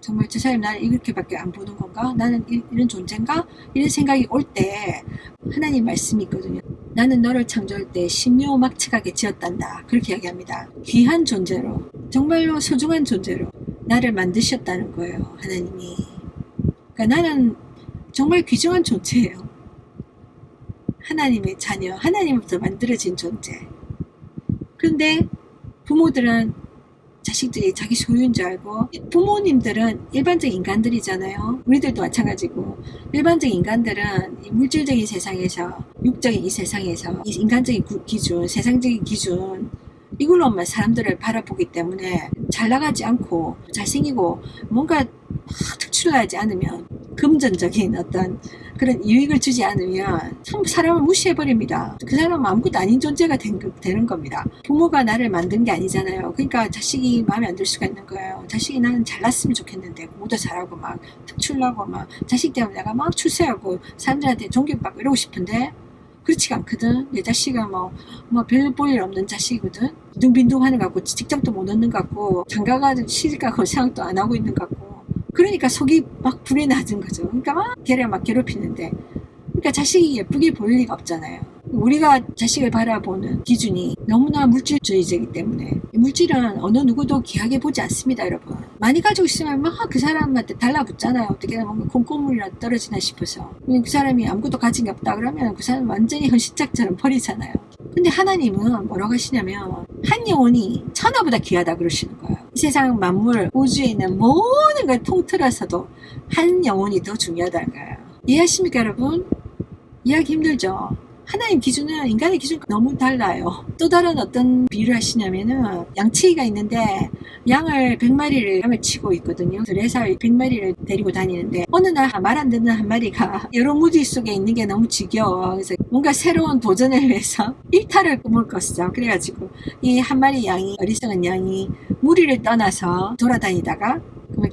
정말 저 사람이 나를 이렇게밖에 안 보는 건가? 나는 이런 존재인가? 이런 생각이 올 때 하나님 말씀이 있거든요. 나는 너를 창조할 때 신묘막측하게 지었단다. 그렇게 이야기합니다. 귀한 존재로, 정말로 소중한 존재로 나를 만드셨다는 거예요, 하나님이. 그러니까 나는 정말 귀중한 존재예요. 하나님의 자녀, 하나님으로부터 만들어진 존재. 그런데 부모들은 자식들이 자기 소유인 줄 알고, 부모님들은 일반적인 인간들이잖아요. 우리들도 마찬가지고, 일반적인 인간들은 이 물질적인 세상에서, 육적인 이 세상에서 이 인간적인 기준, 세상적인 기준, 이걸로만 사람들을 바라보기 때문에 잘 나가지 않고 잘생기고 뭔가 특출나지 않으면 금전적인 어떤 그런 유익을 주지 않으면 참 사람을 무시해버립니다. 그 사람은 아무것도 아닌 존재가 되는 겁니다. 부모가 나를 만든 게 아니잖아요. 그러니까 자식이 마음에 안 들 수가 있는 거예요. 자식이 나는 잘났으면 좋겠는데 공부도 잘하고 막 특출나고 막 자식 때문에 내가 막 출세하고 사람들한테 존경받고 이러고 싶은데 그렇지가 않거든. 내 자식은 별 볼 일 없는 자식이거든. 빈둥빈둥하는 것 같고 직장도 못 얻는 것 같고 장가가 시집가고 생각도 안 하고 있는 것 같고 그러니까 속이 막 불이 낮은 거죠. 그러니까 막 걔를 막 괴롭히는데 그러니까 자식이 예쁘게 보일 리가 없잖아요. 우리가 자식을 바라보는 기준이 너무나 물질주의이기 때문에 물질은 어느 누구도 귀하게 보지 않습니다, 여러분. 많이 가지고 있으면 막 그 사람한테 달라붙잖아요. 어떻게 뭔가 콩고물이라도 떨어지나 싶어서. 그 사람이 아무것도 가진 게 없다 그러면 그 사람 완전히 헌신짝처럼 버리잖아요. 근데 하나님은 뭐라고 하시냐면 한 영혼이 천하보다 귀하다 그러시는 거예요. 이 세상 만물 우주에 있는 모든 걸 통틀어서도 한 영혼이 더 중요하다는 거예요. 이해하십니까, 여러분? 이해하기 힘들죠? 하나님 기준은 인간의 기준과 너무 달라요. 또 다른 어떤 비유를 하시냐면은 양치기가 있는데 양을 100마리를 양을 치고 있거든요. 그래서 100마리를 데리고 다니는데 어느 날 말 안 듣는 한 마리가 여러 무리 속에 있는 게 너무 지겨워. 그래서 뭔가 새로운 도전을 위해서 일탈을 꿈을 꿨어. 그래가지고 이 한 마리 양이 어리석은 양이 무리를 떠나서 돌아다니다가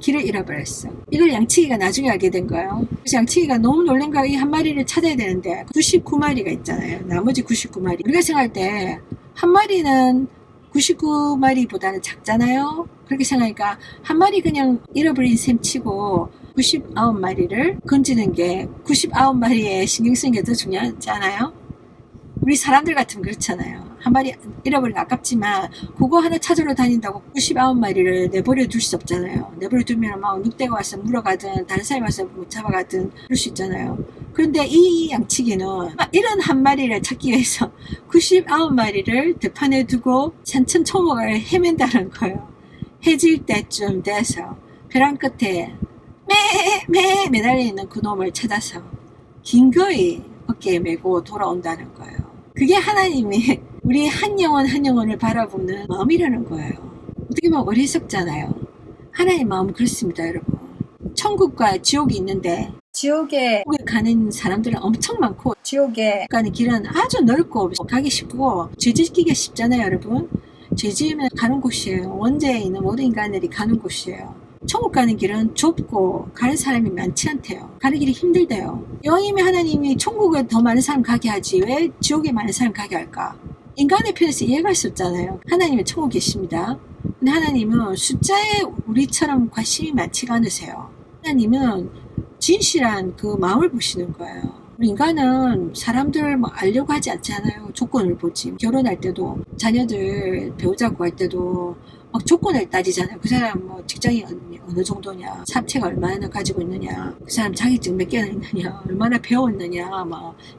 길을 잃어버렸어. 이걸 양치기가 나중에 알게 된 거예요. 그래서 양치기가 너무 놀란 거야. 이 한 마리를 찾아야 되는데 99마리가 있잖아요. 나머지 99마리. 우리가 생각할 때 한 마리는 99마리보다는 작잖아요. 그렇게 생각하니까 한 마리 그냥 잃어버린 셈 치고 99마리를 건지는 게 99마리에 신경 쓰는 게 더 중요하지 않아요? 우리 사람들 같으면 그렇잖아요. 한 마리 잃어버린 거 아깝지만 그거 하나 찾으러 다닌다고 99마리를 내버려 둘 수 없잖아요. 내버려 두면 막 늑대가 와서 물어가든 다른 사람이 와서 못 잡아가든 그럴 수 있잖아요. 그런데 이 양치기는 이런 한 마리를 찾기 위해서 99마리를 들판에 두고 산천초목을 헤맨다는 거예요. 해질 때쯤 돼서 벼랑 끝에 매달려 있는 그 놈을 찾아서 긴거이 어깨에 메고 돌아온다는 거예요. 그게 하나님이 우리 한 영혼 한 영혼을 바라보는 마음이라는 거예요. 어떻게 보면 어리석잖아요. 하나님 마음은 그렇습니다, 여러분. 천국과 지옥이 있는데 지옥에 가는 사람들은 엄청 많고 지옥에 가는 길은 아주 넓고 가기 쉽고 죄 짓기가 쉽잖아요, 여러분. 죄 지으면 가는 곳이에요. 원죄에 있는 모든 인간들이 가는 곳이에요. 천국 가는 길은 좁고 가는 사람이 많지 않대요. 가는 길이 힘들대요. 영이면 하나님이 천국에 더 많은 사람 가게 하지 왜 지옥에 많은 사람 가게 할까? 인간의 편에서 이해할 수 없잖아요. 하나님은 천국에 계십니다. 근데 하나님은 숫자에 우리처럼 관심이 많지가 않으세요. 하나님은 진실한 그 마음을 보시는 거예요. 우리 인간은 사람들 알려고 하지 않잖아요. 조건을 보지. 결혼할 때도 자녀들 배우자 구할 때도 막 조건을 따지잖아요. 그 사람 직장이 어느 정도냐, 사채가 얼마나 가지고 있느냐, 그 사람 자격증 몇 개나 있느냐, 얼마나 배웠느냐,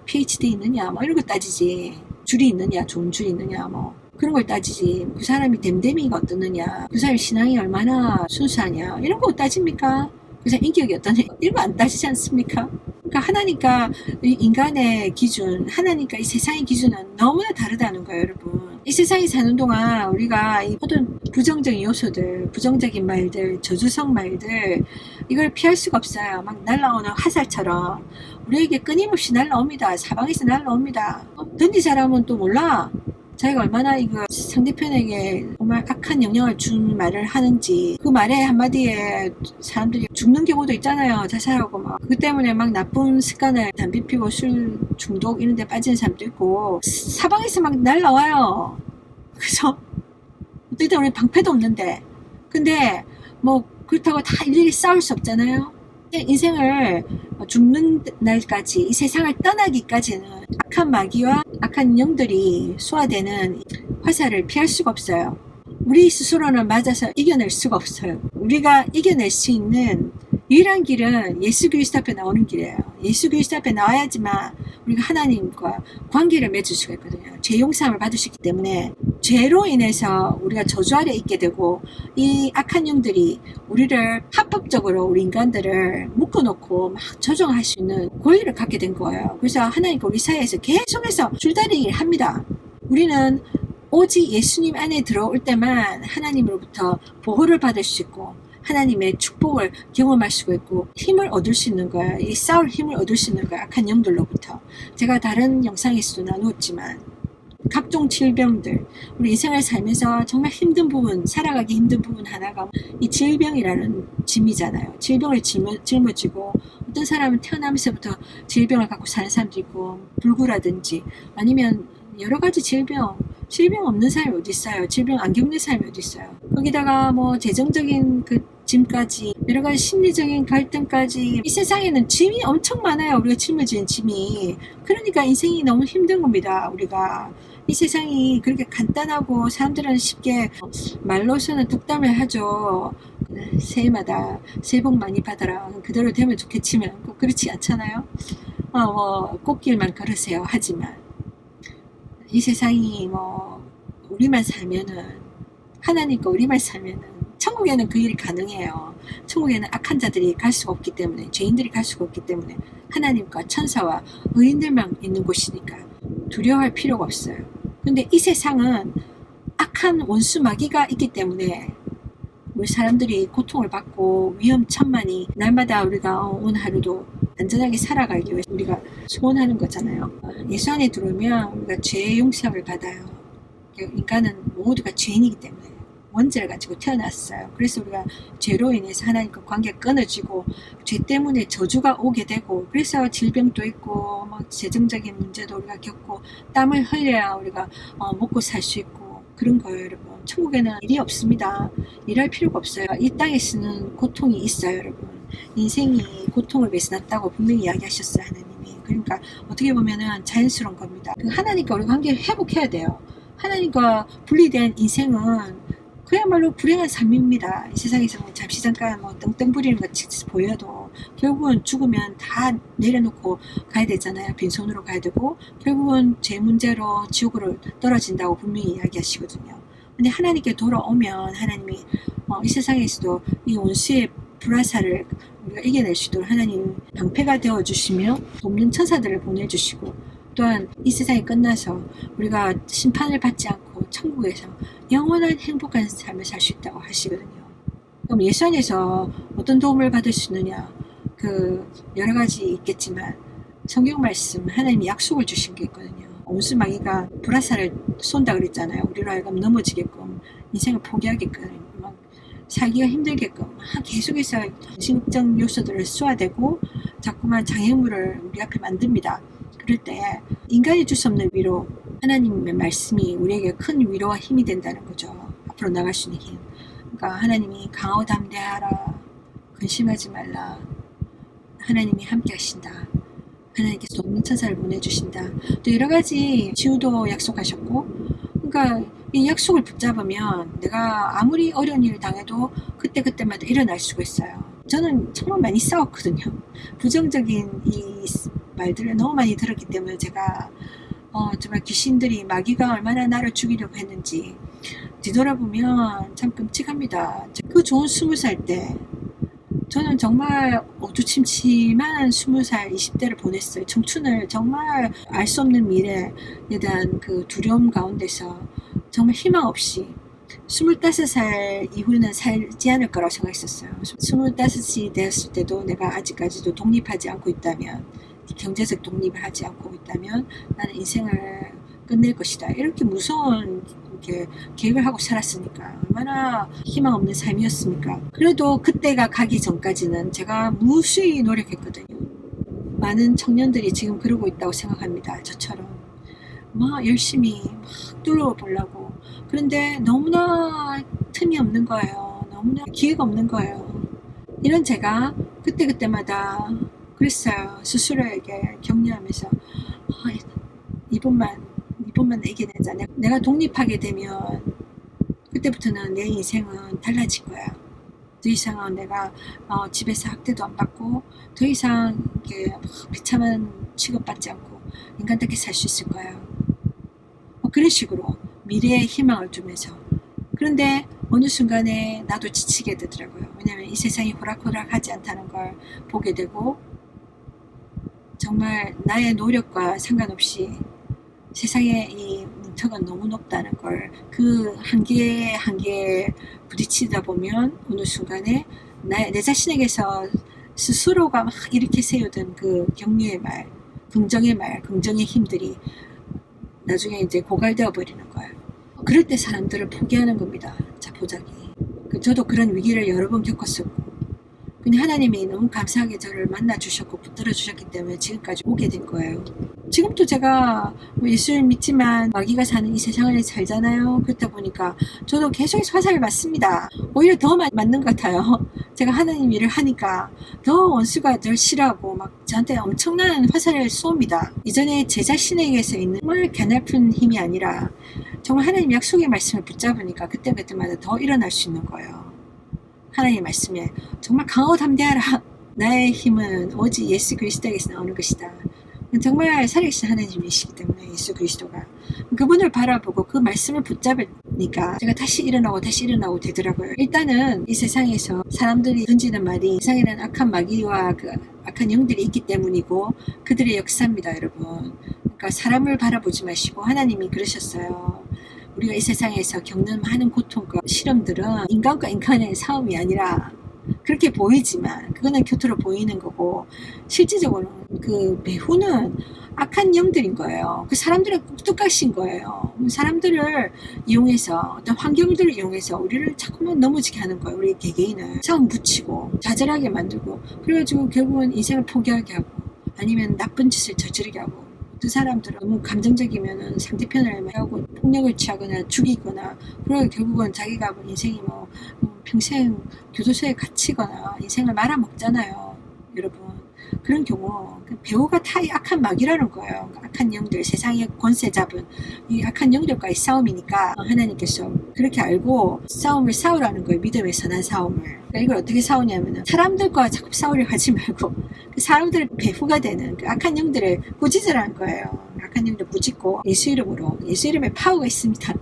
PhD 있느냐, 이런 거 따지지. 줄이 있느냐, 좋은 줄이 있느냐, 그런 걸 따지지. 그 사람이 댐댐이가 어떻느냐, 그 사람 신앙이 얼마나 순수하냐, 이런 거 따집니까? 그 사람 인격이 어떠냐, 이런 거 안 따지지 않습니까? 그러니까 하나님과 인간의 기준, 하나님과 이 세상의 기준은 너무나 다르다는 거예요, 여러분. 이 세상에 사는 동안 우리가 이 모든 부정적인 요소들, 부정적인 말들, 저주성 말들 이걸 피할 수가 없어요. 막 날라오는 화살처럼 우리에게 끊임없이 날라옵니다. 사방에서 날라옵니다. 던진 사람은 또 몰라. 자기가 얼마나 이거 상대편에게 정말 악한 영향을 준 말을 하는지 그 말의 한마디에 사람들이 죽는 경우도 있잖아요. 자살하고 그 때문에 나쁜 습관을 담배 피고 술 중독 이런 데 빠지는 사람도 있고 사방에서 날라와요. 그래서 어떨 때 우리 방패도 없는데 근데 그렇다고 다 일일이 싸울 수 없잖아요. 인생을 죽는 날까지 이 세상을 떠나기까지는 악한 마귀와 악한 영들이 쏘아대는 화살을 피할 수가 없어요. 우리 스스로는 맞아서 이겨낼 수가 없어요. 우리가 이겨낼 수 있는 유일한 길은 예수 그리스도 앞에 나오는 길이에요. 예수 그리스도 앞에 나와야지만 우리가 하나님과 관계를 맺을 수가 있거든요. 죄 용서함을 받을 수 있기 때문에 죄로 인해서 우리가 저주 아래 있게 되고 이 악한 영들이 우리를 합법적으로 우리 인간들을 묶어놓고 조종할 수 있는 권리를 갖게 된 거예요. 그래서 하나님과 우리 사이에서 계속해서 줄다리기를 합니다. 우리는 오직 예수님 안에 들어올 때만 하나님으로부터 보호를 받을 수 있고 하나님의 축복을 경험할 수가 있고 힘을 얻을 수 있는 거야. 이 싸울 힘을 얻을 수 있는 거야. 악한 영들로부터. 제가 다른 영상에서도 나누었지만 각종 질병들, 우리 인생을 살면서 정말 힘든 부분, 살아가기 힘든 부분 하나가 이 질병이라는 짐이잖아요. 질병을 짊어지고 어떤 사람은 태어나면서부터 질병을 갖고 사는 사람도 있고 불구라든지 아니면 여러 가지 질병 없는 사람이 어디 있어요. 질병 안 겪는 사람이 어디 있어요. 거기다가 뭐 재정적인 그 짐까지 여러 가지 심리적인 갈등까지 이 세상에는 짐이 엄청 많아요. 우리가 짊어지는 짐이. 그러니까 인생이 너무 힘든 겁니다. 우리가 이 세상이 그렇게 간단하고 사람들은 쉽게 말로서는 덕담을 하죠. 새해마다 새해 복 많이 받아라. 그대로 되면 좋겠지만 꼭 그렇지 않잖아요. 뭐 꽃길만 걸으세요. 하지만 이 세상이 뭐 우리만 살면은 하나님과 우리만 살면은 천국에는 그 일이 가능해요. 천국에는 악한 자들이 갈 수가 없기 때문에 죄인들이 갈 수가 없기 때문에 하나님과 천사와 의인들만 있는 곳이니까 두려워할 필요가 없어요. 근데 이 세상은 악한 원수 마귀가 있기 때문에 우리 사람들이 고통을 받고 위험천만이 날마다 우리가 오늘 하루도 안전하게 살아가기 위해서 우리가 소원하는 거잖아요. 예수 안에 들어오면 우리가 죄의 용서를 받아요. 인간은 모두가 죄인이기 때문에 원죄를 가지고 태어났어요. 그래서 우리가 죄로 인해서 하나님과 관계가 끊어지고 죄 때문에 저주가 오게 되고 그래서 질병도 있고 막 재정적인 문제도 우리가 겪고 땀을 흘려야 우리가 먹고 살 수 있고 그런 거예요. 여러분 천국에는 일이 없습니다. 일할 필요가 없어요. 이 땅에서는 고통이 있어요. 여러분 인생이 고통을 위해서 났다고 분명히 이야기하셨어요. 하나님이. 그러니까 어떻게 보면은 자연스러운 겁니다. 하나님과 우리 관계를 회복해야 돼요. 하나님과 분리된 인생은 그야말로 불행한 삶입니다. 이 세상에서 뭐 잠시 잠깐 뭐 떵떵 부리는 것 같이 보여도 결국은 죽으면 다 내려놓고 가야 되잖아요. 빈손으로 가야 되고 결국은 제 문제로 지옥으로 떨어진다고 분명히 이야기하시거든요. 근데 하나님께 돌아오면 하나님이 이 세상에서도 이 원수의 불화살을 우리가 이겨낼 수 있도록 하나님 방패가 되어주시며 돕는 천사들을 보내주시고 또한 이 세상이 끝나서 우리가 심판을 받지 않고 천국에서 영원한 행복한 삶을 살 수 있다고 하시거든요. 그럼 예수 안에서 어떤 도움을 받을 수 있느냐? 그 여러 가지 있겠지만 성경 말씀 하나님이 약속을 주신 게 있거든요. 원수 마귀가 불화살을 쏜다 그랬잖아요. 우리로 하여금 넘어지게끔 인생을 포기하게끔 막 살기가 힘들게끔 계속해서 정신적 요소들을 쏘아대고 자꾸만 장애물을 우리 앞에 만듭니다. 그럴 때 인간이 줄 수 없는 위로 하나님의 말씀이 우리에게 큰 위로와 힘이 된다는 거죠. 앞으로 나갈 수 있는 힘. 그러니까 하나님이 강하고 담대하라. 근심하지 말라. 하나님이 함께 하신다. 하나님께서 돕는 천사를 보내주신다. 또 여러 가지 치유도 약속하셨고 그러니까 이 약속을 붙잡으면 내가 아무리 어려운 일을 당해도 그때그때마다 일어날 수가 있어요. 저는 정말 많이 싸웠거든요. 부정적인 이 말들을 너무 많이 들었기 때문에 제가 정말 귀신들이 마귀가 얼마나 나를 죽이려고 했는지 뒤돌아보면 참 끔찍합니다. 그 좋은 20살 때 저는 정말 어두침침한 20살 20대를 보냈어요. 청춘을 정말 알 수 없는 미래에 대한 그 두려움 가운데서 정말 희망 없이 25살 이후는 살지 않을 거라고 생각했었어요. 25이 되었을 때도 내가 아직까지도 독립하지 않고 있다면 경제적 독립을 하지 않고 있다면 나는 인생을 끝낼 것이다. 이렇게 무서운 이렇게 계획을 하고 살았으니까 얼마나 희망 없는 삶이었습니까? 그래도 그때가 가기 전까지는 제가 무수히 노력했거든요. 많은 청년들이 지금 그러고 있다고 생각합니다. 저처럼 막 열심히 막 뚫어보려고. 그런데 너무나 틈이 없는 거예요. 너무나 기회가 없는 거예요. 이런 제가 그때그때마다 그랬어요. 스스로에게 격려하면서 이번만 이겨내자. 내가 독립하게 되면 그때부터는 내 인생은 달라질 거야. 더 이상은 내가 집에서 학대도 안 받고 더 이상 이렇게 비참한 취급받지 않고 인간답게 살 수 있을 거야. 그런 식으로 미래의 희망을 주면서. 그런데 어느 순간에 나도 지치게 되더라고요. 왜냐하면 이 세상이 호락호락하지 않다는 걸 보게 되고 정말 나의 노력과 상관없이 세상의 이 턱은 너무 높다는 걸, 그 한계에 부딪히다 보면 어느 순간에 내 자신에게서 스스로가 막 이렇게 세우던 그 격려의 말, 긍정의 말, 긍정의 힘들이 나중에 이제 고갈되어 버리는 거예요. 그럴 때 사람들을 포기하는 겁니다. 자포자기. 저도 그런 위기를 여러 번 겪었었고, 근데 하나님이 너무 감사하게 저를 만나주셨고 붙들어 주셨기 때문에 지금까지 오게 된 거예요. 지금도 제가 예수를 믿지만 마귀가 사는 이 세상을 살잖아요. 그렇다 보니까 저도 계속해서 화살을 맞습니다. 오히려 더 맞는 것 같아요. 제가 하나님 일을 하니까 더 원수가 늘 싫어하고 막 저한테 엄청난 화살을 쏘옵니다. 이전에 제 자신에게서 있는 정말 가냘픈 힘이 아니라 정말 하나님 약속의 말씀을 붙잡으니까 그때마다 더 일어날 수 있는 거예요. 하나님의 말씀에 정말 강하고 담대하라. 나의 힘은 오직 예수 그리스도에게서 나오는 것이다. 정말 살아계신 하나님이시기 때문에 예수 그리스도가 그분을 바라보고 그 말씀을 붙잡으니까 제가 다시 일어나고 되더라고요. 일단은 이 세상에서 사람들이 던지는 말이 세상에는 악한 마귀와 그 악한 영들이 있기 때문이고 그들의 역사입니다, 여러분. 그러니까 사람을 바라보지 마시고 하나님이 그러셨어요. 우리가 이 세상에서 겪는 많은 고통과 시험들은 인간과 인간의 싸움이 아니라 그렇게 보이지만 그거는 겉으로 보이는 거고 실질적으로는 그 배후는 악한 영들인 거예요. 그 사람들의 똑똑하신 거예요. 사람들을 이용해서 어떤 환경들을 이용해서 우리를 자꾸만 넘어지게 하는 거예요. 우리 개개인을 싸움 붙이고 좌절하게 만들고 그래가지고 결국은 인생을 포기하게 하고 아니면 나쁜 짓을 저지르게 하고 그 사람들은 너무 감정적이면 상대편을 하고 폭력을 취하거나 죽이거나 그러고 결국은 자기가 인생이 뭐 평생 교도소에 갇히거나 인생을 말아먹잖아요, 여러분. 그런 경우 배우가 다 악한 마귀라는 거예요. 악한 영들, 세상의 권세 잡은 이 악한 영들과의 싸움이니까 하나님께서 그렇게 알고 싸움을 싸우라는 거예요. 믿음의 선한 싸움을. 그러니까 이걸 어떻게 싸우냐면 사람들과 자꾸 싸우려 하지 말고 그 사람들의 배후가 되는 그 악한 영들을 꾸짖으라는 거예요. 악한 영들 꾸짖고 예수 이름으로, 예수 이름에 파워가 있습니다.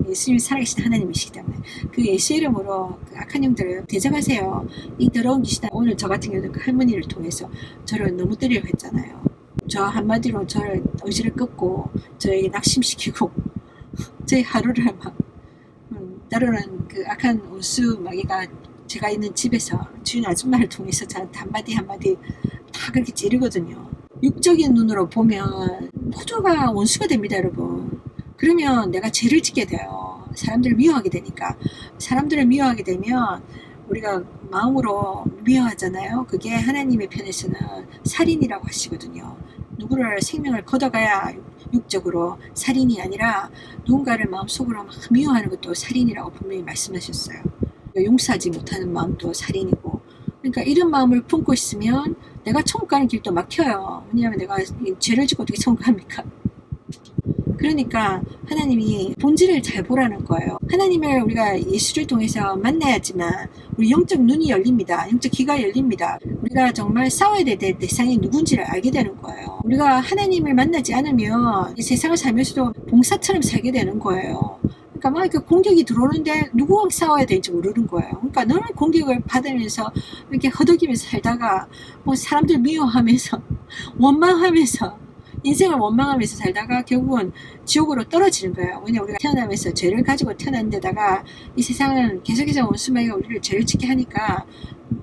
예수님이 살아계신 하나님이시기 때문에 그 예수 이름으로 그 악한 영들을 대적하세요. 이 더러운 귀신아, 오늘 저 같은 경우는 그 할머니를 통해서 저를 너무 때리려고 했잖아요. 저 한마디로 저를 의지를 꺾고 저에게 낙심시키고 저희 하루를 막 때로는 그 악한 원수 마귀가 제가 있는 집에서 주인 아줌마를 통해서 저한테 한마디 다 그렇게 찌르거든요. 육적인 눈으로 보면 모두가 원수가 됩니다, 여러분. 그러면 내가 죄를 짓게 돼요. 사람들을 미워하게 되니까. 사람들을 미워하게 되면 우리가 마음으로 미워하잖아요. 그게 하나님의 편에서는 살인이라고 하시거든요. 누구를 생명을 걷어가야 육적으로 살인이 아니라 누군가를 마음속으로 막 미워하는 것도 살인이라고 분명히 말씀하셨어요. 용서하지 못하는 마음도 살인이고. 그러니까 이런 마음을 품고 있으면 내가 천국 가는 길도 막혀요. 왜냐하면 내가 죄를 짓고 어떻게 천국 갑니까? 그러니까 하나님이 본질을 잘 보라는 거예요. 하나님을 우리가 예수를 통해서 만나야지만 우리 영적 눈이 열립니다. 영적 귀가 열립니다. 우리가 정말 싸워야 될 대상이 누군지를 알게 되는 거예요. 우리가 하나님을 만나지 않으면 이 세상을 살면서도 봉사처럼 살게 되는 거예요. 그러니까 막 이렇게 공격이 들어오는데 누구와 싸워야 될지 모르는 거예요. 그러니까 늘 공격을 받으면서 이렇게 허덕이면서 살다가 뭐 사람들 미워하면서 원망하면서 인생을 원망하면서 살다가 결국은 지옥으로 떨어지는 거예요. 왜냐면 우리가 태어나면서 죄를 가지고 태어난 데다가 이 세상은 계속해서 원수마귀가 우리를 죄를 짓게 하니까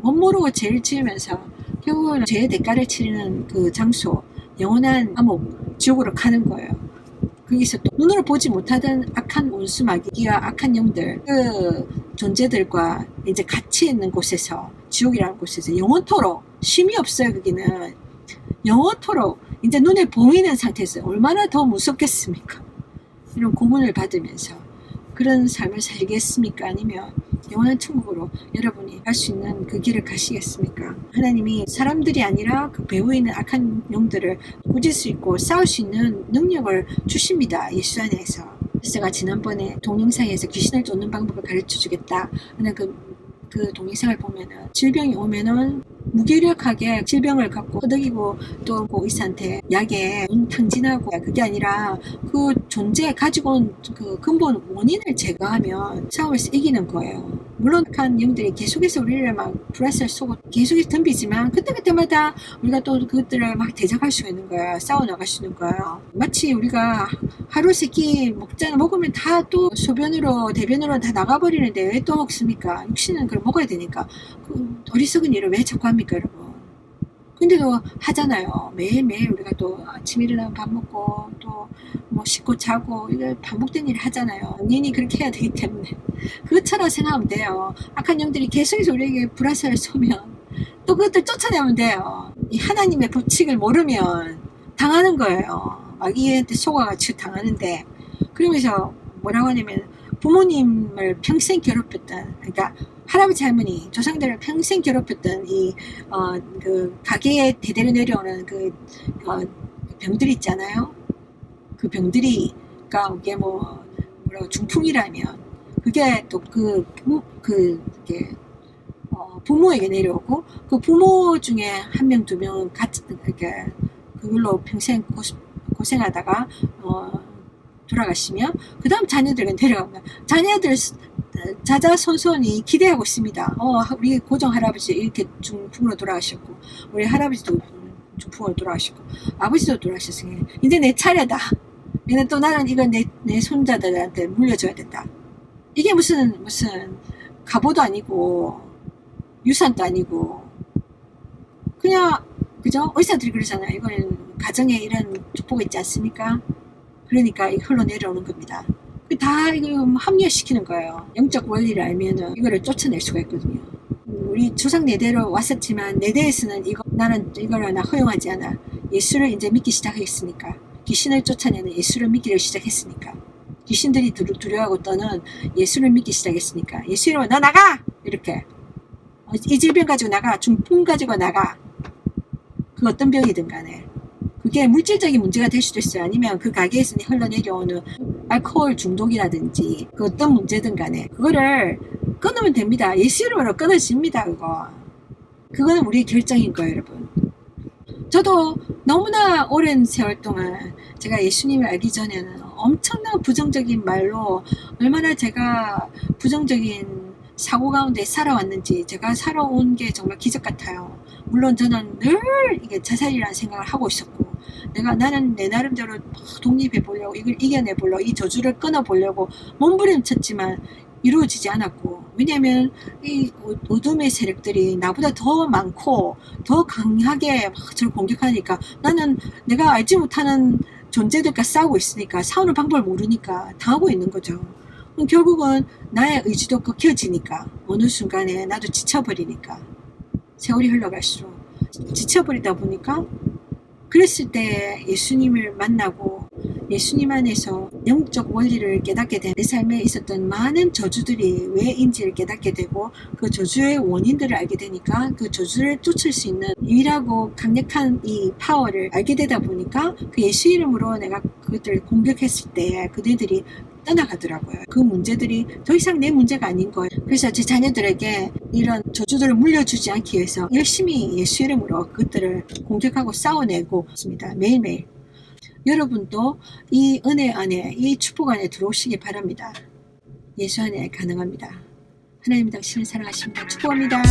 못 모르고 죄를 지으면서 결국은 죄의 대가를 치르는 그 장소, 영원한 감옥, 지옥으로 가는 거예요. 거기서 또 눈으로 보지 못하던 악한 원수마귀와 악한 영들, 그 존재들과 이제 같이 있는 곳에서, 지옥이라는 곳에서 영원토록 쉼이 없어요. 거기는 영원토록 이제 눈에 보이는 상태에서 얼마나 더 무섭겠습니까? 이런 고문을 받으면서 그런 삶을 살겠습니까? 아니면 영원한 천국으로 여러분이 갈 수 있는 그 길을 가시겠습니까? 하나님이 사람들이 아니라 그 배후에 있는 악한 영들을 꾸질 수 있고 싸울 수 있는 능력을 주십니다. 예수 안에서. 그래서 제가 지난번에 동영상에서 귀신을 쫓는 방법을 가르쳐 주겠다 하는 그 동영상을 보면은 질병이 오면은 무기력하게 질병을 갖고 허덕이고 또 그 의사한테 약에 탕진하고 그게 아니라 그 존재 가지고 온 그 근본 원인을 제거하면 싸움에서 이기는 거예요. 물론 한 영들이 계속해서 우리를 막 불화살 쏘고 계속해서 덤비지만 그때마다 우리가 또 그것들을 막 대적할 수가 있는 거야. 싸워나갈 수 있는 거야. 마치 우리가 하루 세 끼 먹으면 다 또 소변으로 대변으로 다 나가버리는데 왜 또 먹습니까? 육신은 그걸 먹어야 되니까. 그 어리석은 일을 왜 자꾸 합니까, 여러분? 근데도 하잖아요. 매일매일 우리가 또 아침 일어나면 밥 먹고 또 뭐 씻고 자고 이거 반복된 일을 하잖아요. 본인이 그렇게 해야 되기 때문에 그것처럼 생각하면 돼요. 악한 영들이 계속해서 우리에게 불화살을 쏘면 또 그것들 쫓아내면 돼요. 이 하나님의 법칙을 모르면 당하는 거예요. 마귀한테 속아가지고 당하는데, 그러면서 뭐라고 하냐면 부모님을 평생 괴롭혔던, 그러니까 할아버지 할머니 조상들을 평생 괴롭혔던 그 가게에 대대로 내려오는 병들 있잖아요. 그 병들이, 그러니까 이게 뭐라고 중풍이라면 그게 또 부모에게 내려오고 그 부모 중에 한 명 두 명은 같이 이렇게 그걸로 평생 고생하다가 돌아가시면 그 다음 자녀들에게 내려가면 자녀들 자자손손이 기대하고 있습니다. 우리 고정 할아버지 이렇게 중풍으로 돌아가셨고, 우리 할아버지도 중풍으로 돌아가셨고, 아버지도 돌아가셨으니 이제 내 차례다. 얘는 또 나는 이거 내 손자들한테 물려줘야 된다. 이게 무슨 가보도 아니고 유산도 아니고 그냥 그죠? 의사들이 그러잖아요. 이거는 가정에 이런 축복이 있지 않습니까? 그러니까 이거 흘러내려오는 겁니다. 다 이거 합리화시키는 거예요. 영적 원리를 알면은 이거를 쫓아낼 수가 있거든요. 우리 조상 내대로 왔었지만 내대에서는 나는 이거를 나 허용하지 않아. 예수를 이제 믿기 시작했으니까. 귀신을 쫓아내는 예수를 믿기를 시작했으니까. 귀신들이 두려워하고 떠는 예수를 믿기 시작했으니까. 예수 이름으로 너 나가! 이렇게. 이 질병 가지고 나가. 중풍 가지고 나가. 그 어떤 병이든 간에. 그게 물질적인 문제가 될 수도 있어요. 아니면 그 가게에서 흘러내려오는 알코올 중독이라든지 그 어떤 문제든 간에 그거를 끊으면 됩니다. 예수 이름으로 끊어집니다. 그거는 우리의 결정인 거예요, 여러분. 저도 너무나 오랜 세월 동안 제가 예수님을 알기 전에는 엄청난 부정적인 말로 얼마나 제가 부정적인 사고 가운데 살아왔는지, 제가 살아온 게 정말 기적 같아요. 물론 저는 늘 이게 자살이라는 생각을 하고 있었고, 나는 내 나름대로 독립해 보려고, 이걸 이겨내 보려고, 이 저주를 끊어 보려고 몸부림쳤지만 이루어지지 않았고, 왜냐하면 이 어둠의 세력들이 나보다 더 많고 더 강하게 막 저를 공격하니까, 나는 내가 알지 못하는 존재들과 싸우고 있으니까, 싸우는 방법을 모르니까 당하고 있는 거죠. 결국은 나의 의지도 꺾여지니까, 어느 순간에 나도 지쳐버리니까, 세월이 흘러갈수록 지쳐버리다 보니까, 그랬을 때 예수님을 만나고 예수님 안에서 영적 원리를 깨닫게 된 내 삶에 있었던 많은 저주들이 왜인지를 깨닫게 되고, 그 저주의 원인들을 알게 되니까 그 저주를 쫓을 수 있는 유일하고 강력한 이 파워를 알게 되다 보니까, 그 예수 이름으로 내가 그들을 공격했을 때 그들이 떠나가더라고요. 그 문제들이 더 이상 내 문제가 아닌 거예요. 그래서 제 자녀들에게 이런 저주들을 물려주지 않기 위해서 열심히 예수 이름으로 그것들을 공격하고 싸워내고 있습니다. 매일매일. 여러분도 이 은혜 안에, 이 축복 안에 들어오시기 바랍니다. 예수 안에 가능합니다. 하나님 당신을 사랑하십니다. 축복합니다.